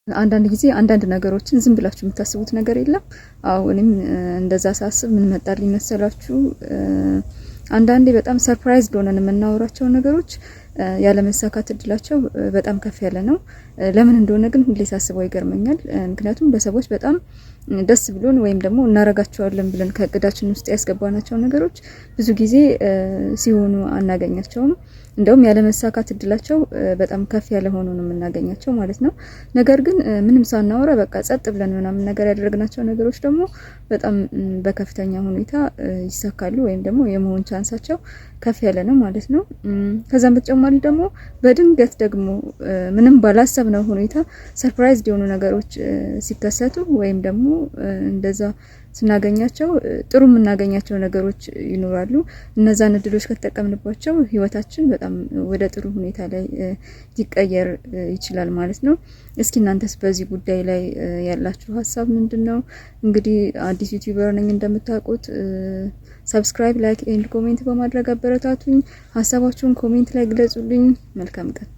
አንዳንድ ጊዜ አንዳንድ ነገሮችን ዝም ብላችሁ የምታስቡት ነገር የለም። አዎ እኔም እንደዛ ሳስብ ምን መጣልኝ መሰላችሁ? አንዳንዴ በጣም ሰርፕራይዝ ሆነን የምናወራቸው ነገሮች ያለመሳካት እድላቸው በጣም ከፍ ያለ ነው። ለምን እንደሆነ ግን ሁሌ ሳስበው ይገርመኛል። ምክንያቱም በሰዎች በጣም ደስ ብሎን ወይም ደግሞ እናረጋቸዋለን ብለን ከእቅዳችን ውስጥ ያስገባናቸው ነገሮች ብዙ ጊዜ ሲሆኑ አናገኛቸውም። እንደውም ያለመሳካት እድላቸው በጣም ከፍ ያለ ሆኖ ነው የምናገኛቸው ማለት ነው። ነገር ግን ምንም ሳናወራ በቃ ጸጥ ብለን ምናምን ነገር ያደረግናቸው ነገሮች ደግሞ በጣም በከፍተኛ ሁኔታ ይሳካሉ ወይም ደግሞ የመሆን ቻንሳቸው ከፍ ያለ ነው ማለት ነው። ከዛም በተጨማሪ ደግሞ በድንገት ደግሞ ምንም ባላሰብነው ሁኔታ ሰርፕራይዝ የሆኑ ነገሮች ሲከሰቱ ወይም ደግሞ እንደዛ ስናገኛቸው ጥሩ የምናገኛቸው ነገሮች ይኖራሉ። እነዛን እድሎች ከተጠቀምንባቸው ህይወታችን በጣም ወደ ጥሩ ሁኔታ ላይ ሊቀየር ይችላል ማለት ነው። እስኪ እናንተስ በዚህ ጉዳይ ላይ ያላችሁ ሀሳብ ምንድነው? እንግዲህ አዲስ ዩቲዩበር ነኝ እንደምታውቁት። ሰብስክራይብ፣ ላይክ ኤንድ ኮሜንት በማድረግ አበረታቱኝ። ሀሳባችሁን ኮሜንት ላይ ግለጹልኝ። መልካም ቀን።